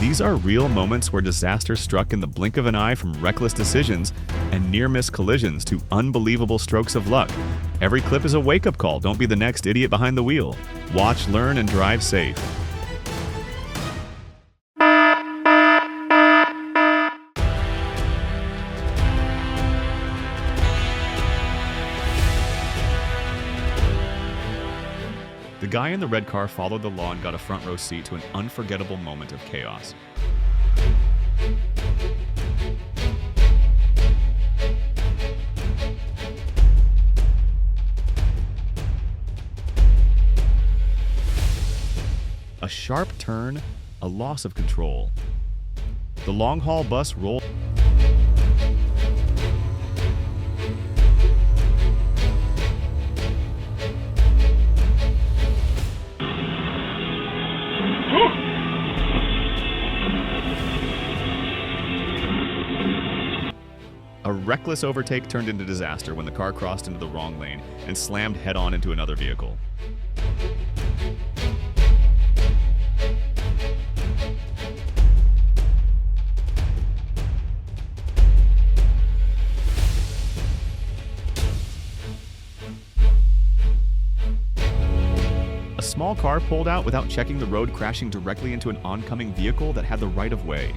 These are real moments where disaster struck in the blink of an eye, from reckless decisions and near-miss collisions to unbelievable strokes of luck. Every clip is a wake-up call. Don't be the next idiot behind the wheel. Watch, learn, and drive safe. The guy in the red car followed the law and got a front row seat to an unforgettable moment of chaos. A sharp turn, a loss of control. The long-haul bus rolled. A reckless overtake turned into disaster when the car crossed into the wrong lane and slammed head-on into another vehicle. A small car pulled out without checking the road, crashing directly into an oncoming vehicle that had the right of way.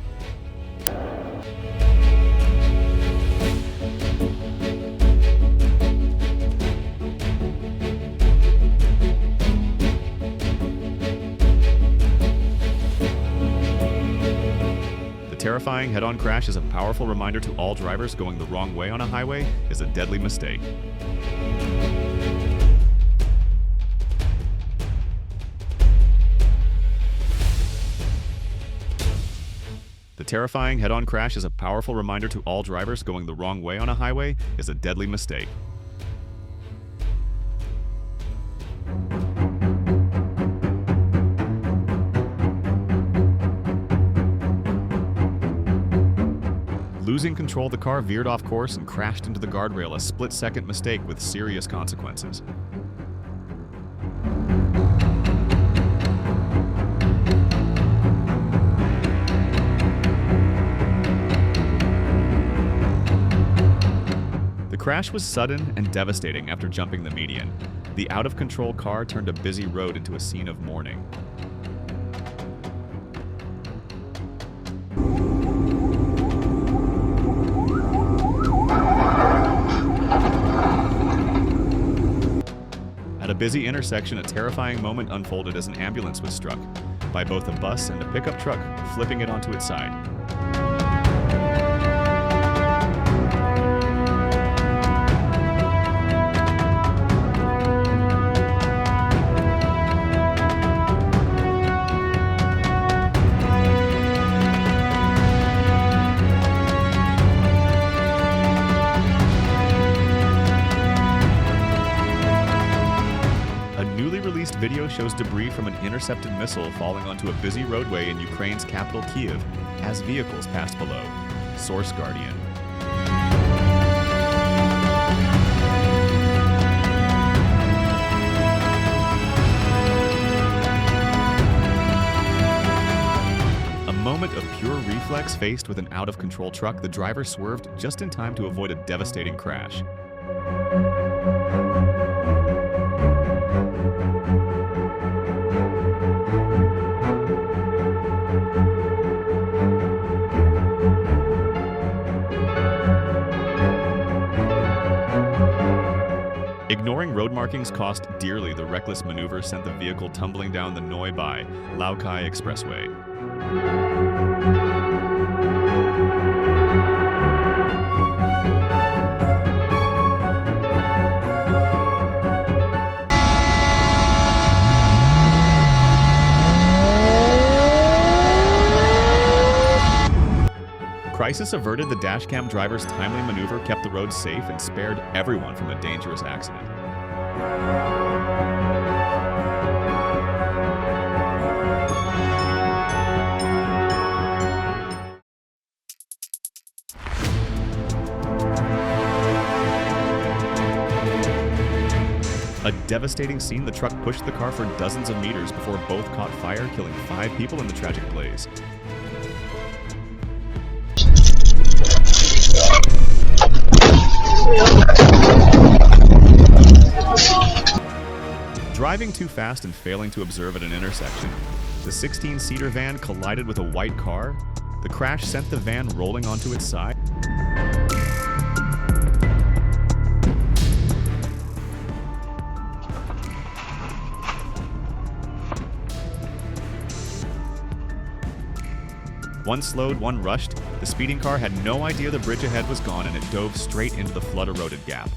The terrifying head-on crash is a powerful reminder to all drivers: going the wrong way on a highway is a deadly mistake. The terrifying head-on crash is a powerful reminder to all drivers: going the wrong way on a highway is a deadly mistake. Losing control, the car veered off course and crashed into the guardrail, a split-second mistake with serious consequences. The crash was sudden and devastating. After jumping the median, the out-of-control car turned a busy road into a scene of mourning. At a busy intersection, a terrifying moment unfolded as an ambulance was struck by both a bus and a pickup truck, flipping it onto its side. Video shows debris from an intercepted missile falling onto a busy roadway in Ukraine's capital, Kyiv, as vehicles passed below. Source: Guardian. A moment of pure reflex faced with an out-of-control truck, the driver swerved just in time to avoid a devastating crash. Ignoring road markings cost dearly. The reckless maneuver sent the vehicle tumbling down the Noi-Bai-Laukai Expressway. Crisis averted. The dashcam driver's timely maneuver kept the road safe and spared everyone from a dangerous accident. A devastating scene. The truck pushed the car for dozens of meters before both caught fire, killing 5 people in the tragic blaze. Driving too fast and failing to observe at an intersection, the 16-seater van collided with a white car. The crash sent the van rolling onto its side. One slowed, one rushed. The speeding car had no idea the bridge ahead was gone, and it dove straight into the flood-eroded gap.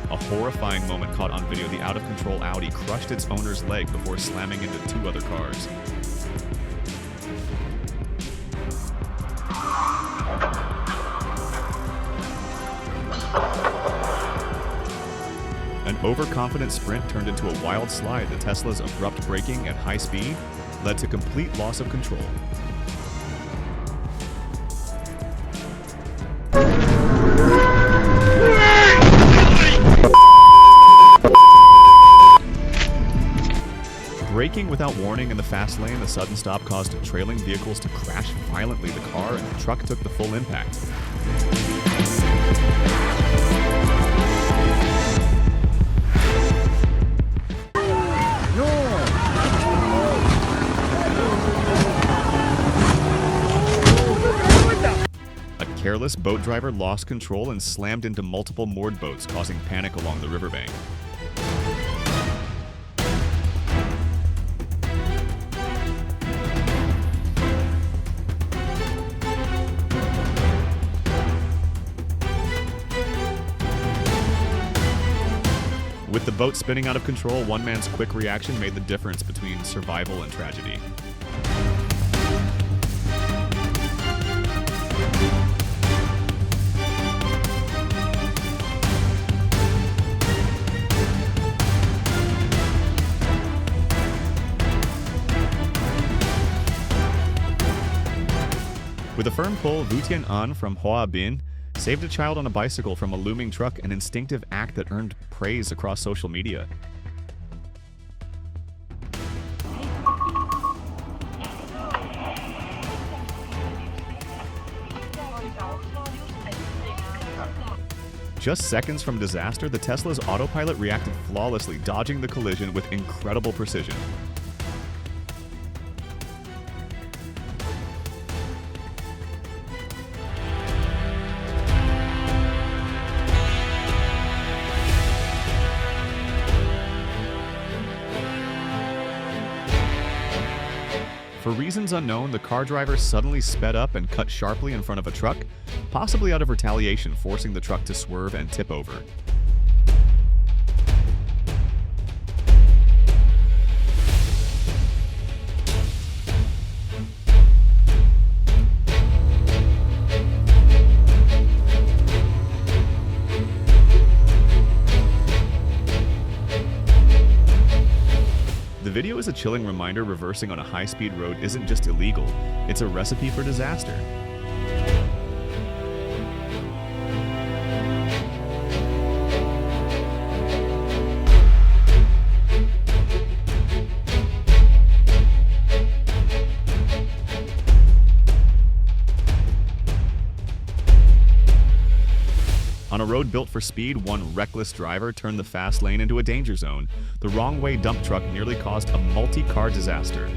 A horrifying moment caught on video. The out-of-control Audi crushed its owner's leg before slamming into two other cars. An overconfident sprint turned into a wild slide. The Tesla's abrupt braking at high speed led to complete loss of control. Braking without warning in the fast lane, the sudden stop caused trailing vehicles to crash violently. The car and the truck took the full impact. A careless boat driver lost control and slammed into multiple moored boats, causing panic along the riverbank. With the boat spinning out of control, one man's quick reaction made the difference between survival and tragedy. With a firm pull, Vu Tian An from Hoa Binh saved a child on a bicycle from a looming truck, an instinctive act that earned praise across social media. Just seconds from disaster, the Tesla's autopilot reacted flawlessly, dodging the collision with incredible precision. For reasons unknown, the car driver suddenly sped up and cut sharply in front of a truck, possibly out of retaliation, forcing the truck to swerve and tip over. The video is a chilling reminder reversing on a high-speed road isn't just illegal, it's a recipe for disaster. On a road built for speed, one reckless driver turned the fast lane into a danger zone. The wrong-way dump truck nearly caused a multi-car disaster.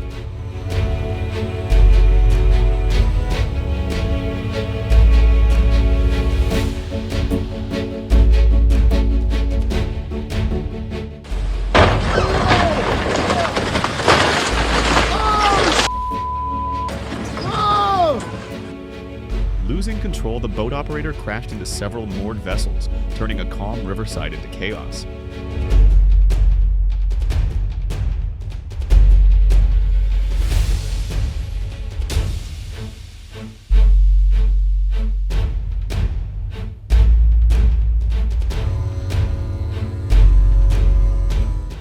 Losing control, the boat operator crashed into several moored vessels, turning a calm riverside into chaos.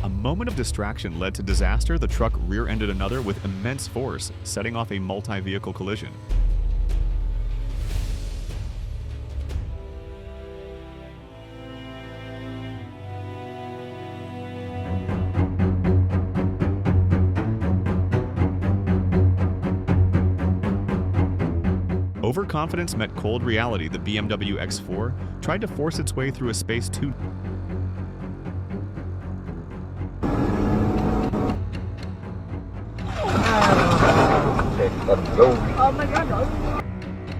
A moment of distraction led to disaster. The truck rear-ended another with immense force, setting off a multi-vehicle collision. overconfidence met cold reality. The BMW X4 tried to force its way through a space too.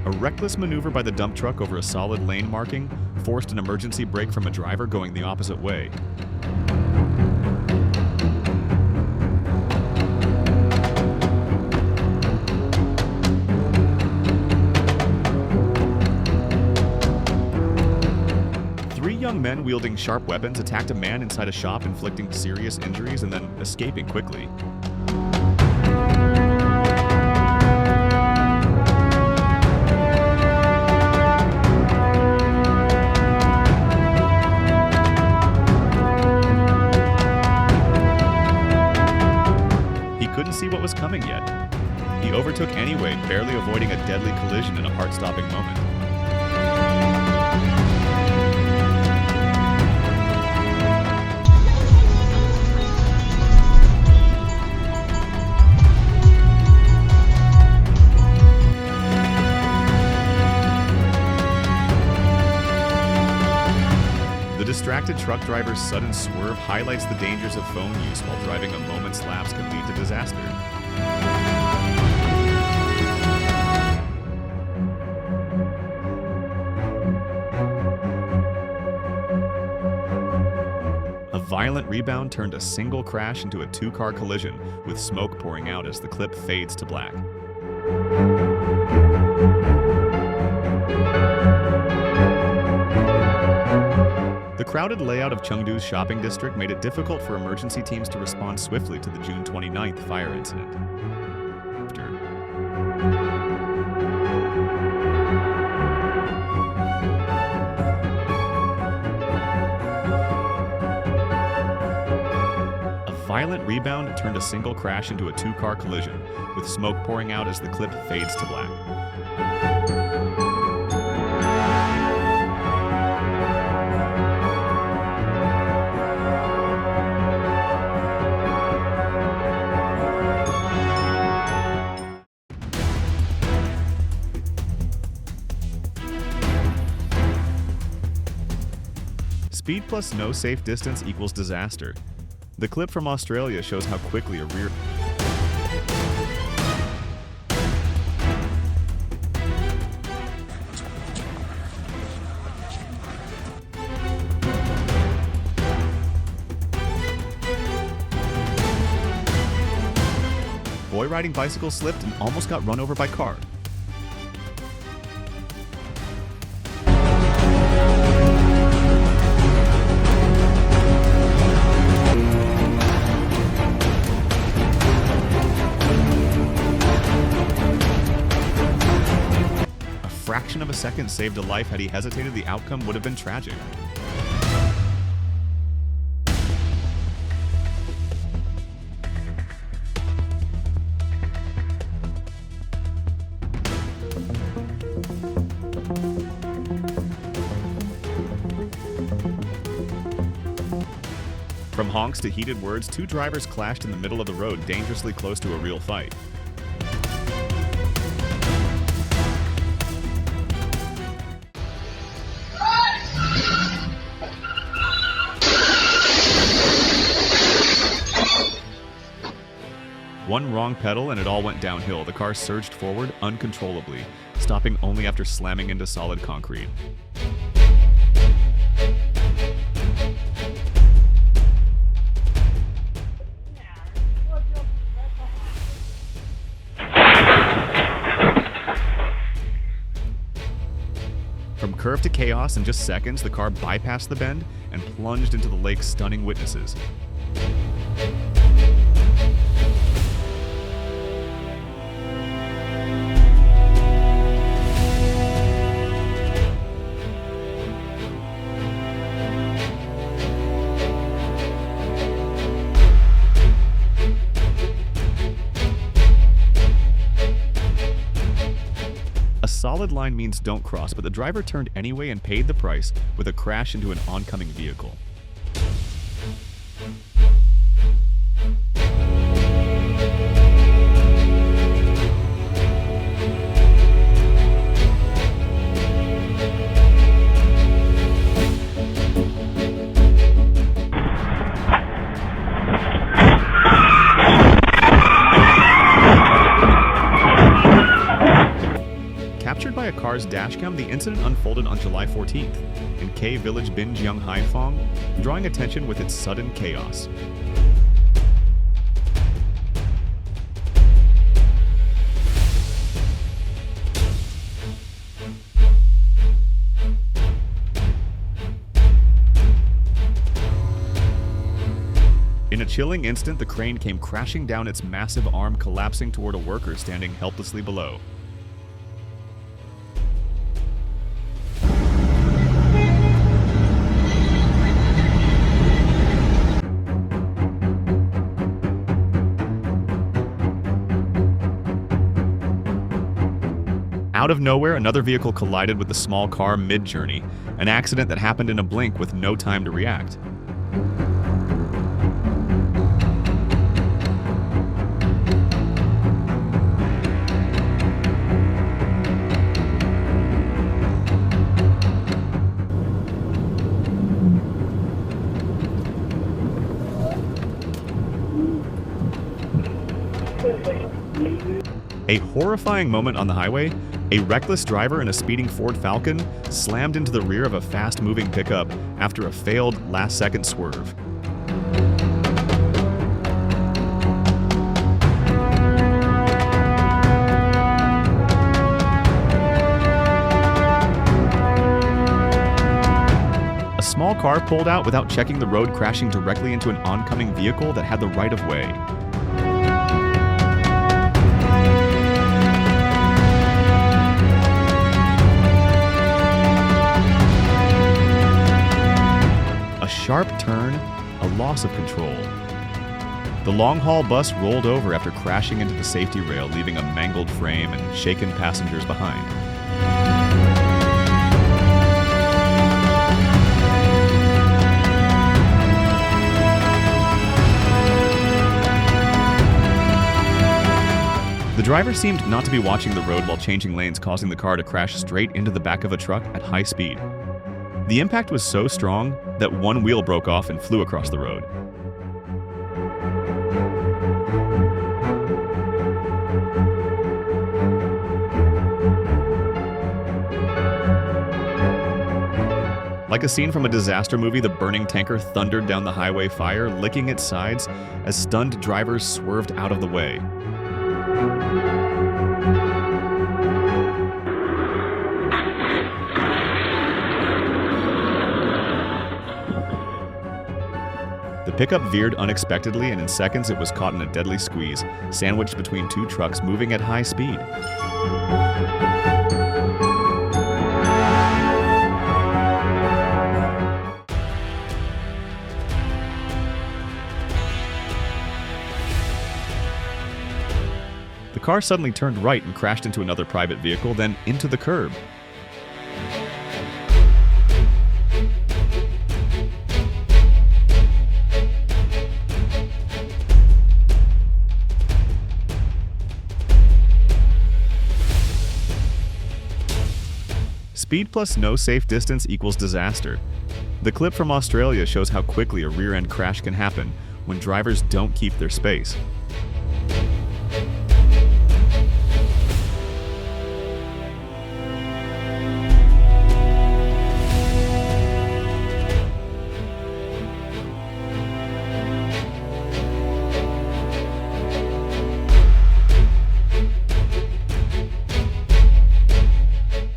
A reckless maneuver by the dump truck over a solid lane marking forced an emergency brake from a driver going the opposite way. Three young men wielding sharp weapons attacked a man inside a shop, inflicting serious injuries and then escaping quickly. Couldn't see what was coming yet. He overtook anyway, barely avoiding a deadly collision in a heart-stopping moment. The distracted truck driver's sudden swerve highlights the dangers of phone use while driving. A moment's lapse can lead to disaster. A violent rebound turned a single crash into a two-car collision, with smoke pouring out as the clip fades to black. The crowded layout of Chengdu's shopping district made it difficult for emergency teams to respond swiftly to the June 29th fire incident. A violent rebound turned a single crash into a two-car collision, with smoke pouring out as the clip fades to black. Speed plus no safe distance equals disaster. The clip from Australia shows how quickly a rear boy riding bicycle slipped and almost got run over by car. Fraction of a second saved a life. Had he hesitated, the outcome would have been tragic. From honks to heated words, two drivers clashed in the middle of the road, dangerously close to a real fight. One wrong pedal and it all went downhill. The car surged forward uncontrollably, stopping only after slamming into solid concrete. From curve to chaos in just seconds, the car bypassed the bend and plunged into the lake, stunning witnesses. A solid line means don't cross, but the driver turned anyway and paid the price with a crash into an oncoming vehicle. car's dashcam, the incident unfolded on July 14th in K Village Binjiang Haiphong, drawing attention with its sudden chaos. In a chilling instant, the crane came crashing down, its massive arm collapsing toward a worker standing helplessly below. Out of nowhere, another vehicle collided with the small car mid-journey, an accident that happened in a blink with no time to react. A horrifying moment on the highway, a reckless driver in a speeding Ford Falcon slammed into the rear of a fast-moving pickup after a failed last-second swerve. A small car pulled out without checking the road, crashing directly into an oncoming vehicle that had the right of way. A sharp turn, a loss of control. The long-haul bus rolled over after crashing into the safety rail, leaving a mangled frame and shaken passengers behind. The driver seemed not to be watching the road while changing lanes, causing the car to crash straight into the back of a truck at high speed. The impact was so strong that one wheel broke off and flew across the road. Like a scene from a disaster movie, the burning tanker thundered down the highway, fire licking its sides as stunned drivers swerved out of the way. The pickup veered unexpectedly, and in seconds it was caught in a deadly squeeze, sandwiched between two trucks moving at high speed. The car suddenly turned right and crashed into another private vehicle, then into the curb. Speed plus no safe distance equals disaster. The clip from Australia shows how quickly a rear-end crash can happen when drivers don't keep their space.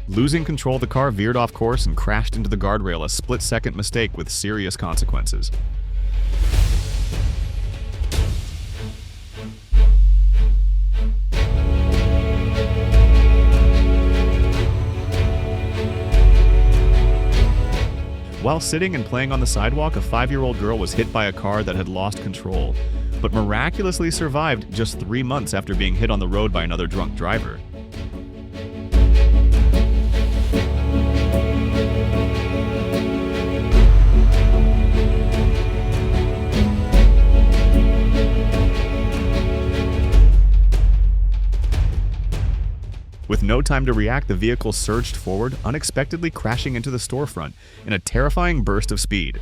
Losing control, the car veered off course and crashed into the guardrail, a split-second mistake with serious consequences. While sitting and playing on the sidewalk, a 5-year-old girl was hit by a car that had lost control, but miraculously survived just 3 months after being hit on the road by another drunk driver. With no time to react, the vehicle surged forward, unexpectedly crashing into the storefront in a terrifying burst of speed.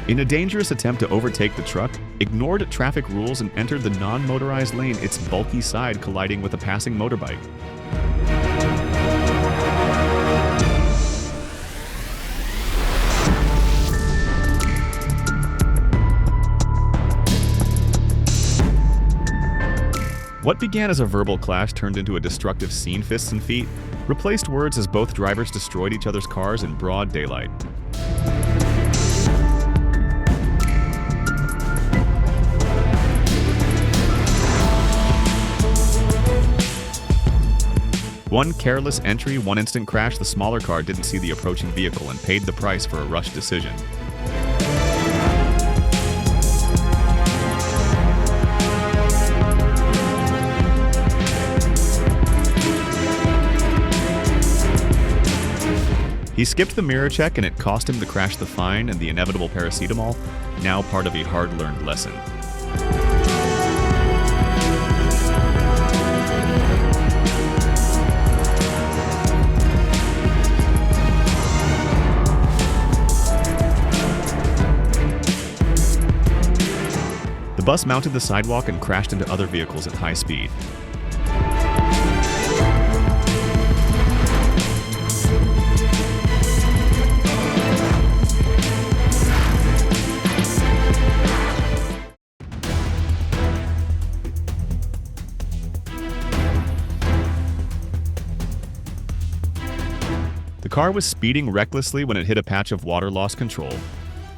In a dangerous attempt to overtake the truck, ignored traffic rules and entered the non-motorized lane, its bulky side colliding with a passing motorbike. What began as a verbal clash turned into a destructive scene, fists and feet, replaced words as both drivers destroyed each other's cars in broad daylight. One careless entry, one instant crash, the smaller car didn't see the approaching vehicle and paid the price for a rushed decision. He skipped the mirror check and it cost him to crash the fine and the inevitable paracetamol, now part of a hard-learned lesson. The bus mounted the sidewalk and crashed into other vehicles at high speed. The car was speeding recklessly when it hit a patch of water, lost control,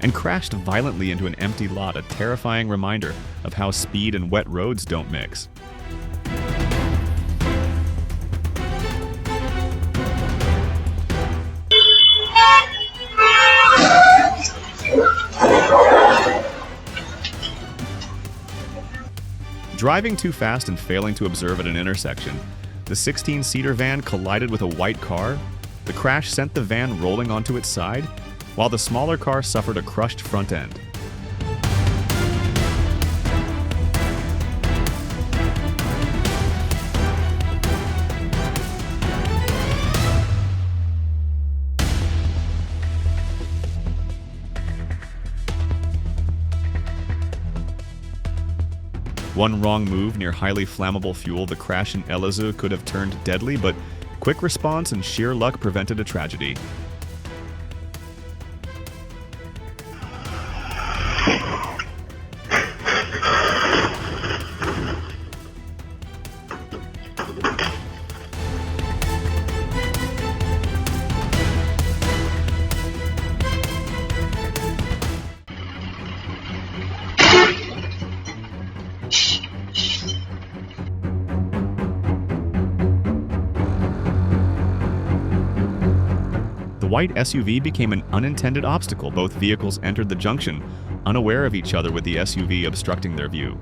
and crashed violently into an empty lot, a terrifying reminder of how speed and wet roads don't mix. Driving too fast and failing to observe at an intersection, the 16-seater van collided with a white car. The crash sent the van rolling onto its side, while the smaller car suffered a crushed front end. One wrong move near highly flammable fuel, the crash in Elazığ could have turned deadly, but quick response and sheer luck prevented a tragedy. The white SUV became an unintended obstacle. Both vehicles entered the junction, unaware of each other, with the SUV obstructing their view.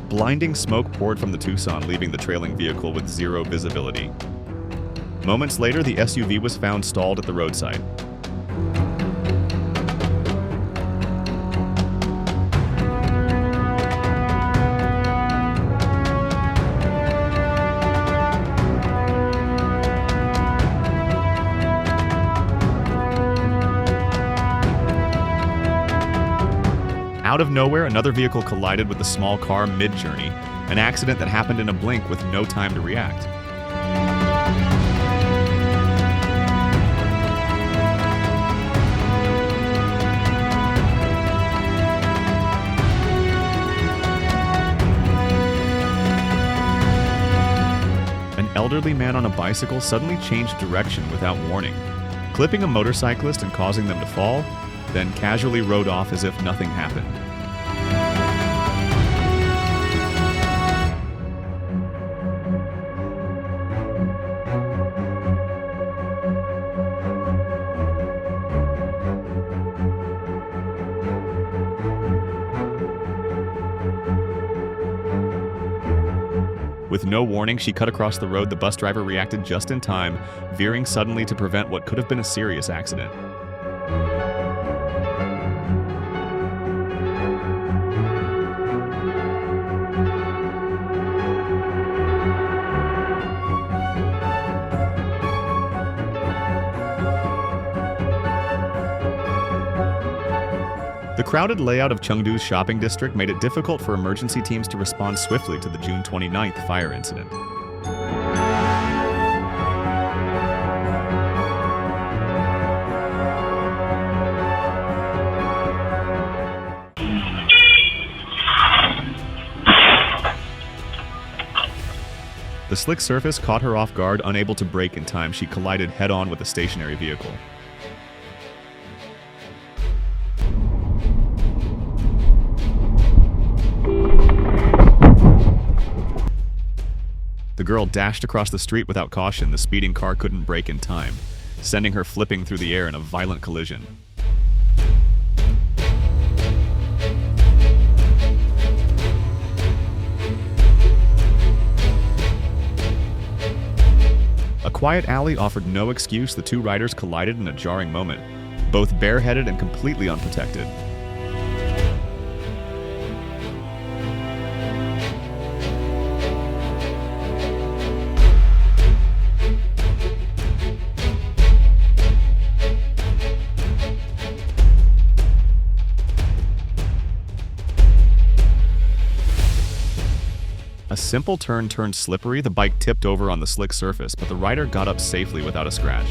Blinding smoke poured from the Tucson, leaving the trailing vehicle with zero visibility. Moments later, the SUV was found stalled at the roadside. Out of nowhere, another vehicle collided with the small car mid-journey, an accident that happened in a blink with no time to react. An elderly man on a bicycle suddenly changed direction without warning, clipping a motorcyclist and causing them to fall, then casually rode off as if nothing happened. With no warning, she cut across the road. The bus driver reacted just in time, veering suddenly to prevent what could have been a serious accident. crowded layout of Chengdu's shopping district made it difficult for emergency teams to respond swiftly to the June 29th fire incident. The slick surface caught her off guard, unable to brake in time. She collided head-on with a stationary vehicle. The girl dashed across the street without caution. The speeding car couldn't brake in time, sending her flipping through the air in a violent collision. A quiet alley offered no excuse. The two riders collided in a jarring moment, both bareheaded and completely unprotected. A simple turn turned slippery. The bike tipped over on the slick surface, but the rider got up safely without a scratch.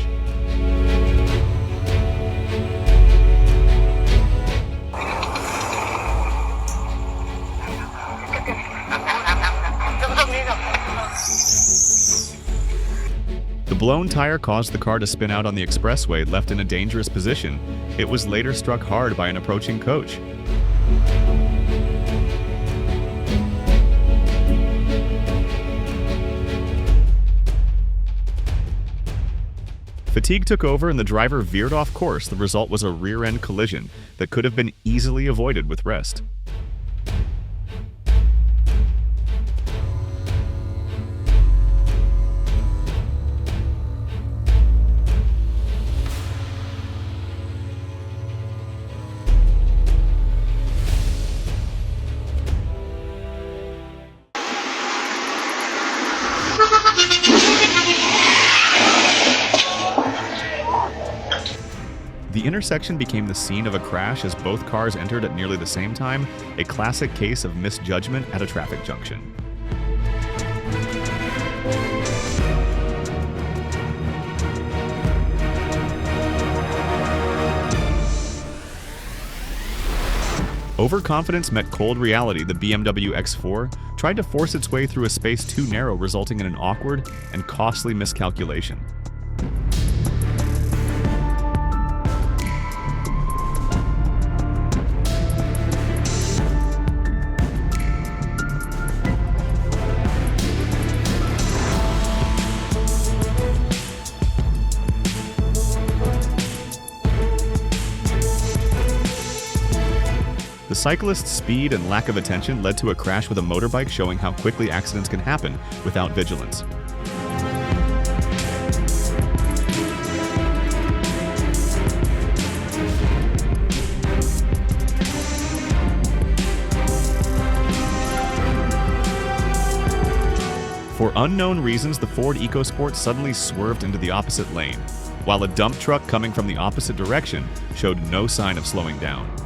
The blown tire caused the car to spin out on the expressway, left in a dangerous position. It was later struck hard by an approaching coach. Fatigue took over and the driver veered off course. The result was a rear-end collision that could have been easily avoided with rest. The intersection became the scene of a crash as both cars entered at nearly the same time, a classic case of misjudgment at a traffic junction. Overconfidence met cold reality. The BMW X4 tried to force its way through a space too narrow, resulting in an awkward and costly miscalculation. The cyclist's speed and lack of attention led to a crash with a motorbike, showing how quickly accidents can happen without vigilance. For unknown reasons, the Ford EcoSport suddenly swerved into the opposite lane, while a dump truck coming from the opposite direction showed no sign of slowing down.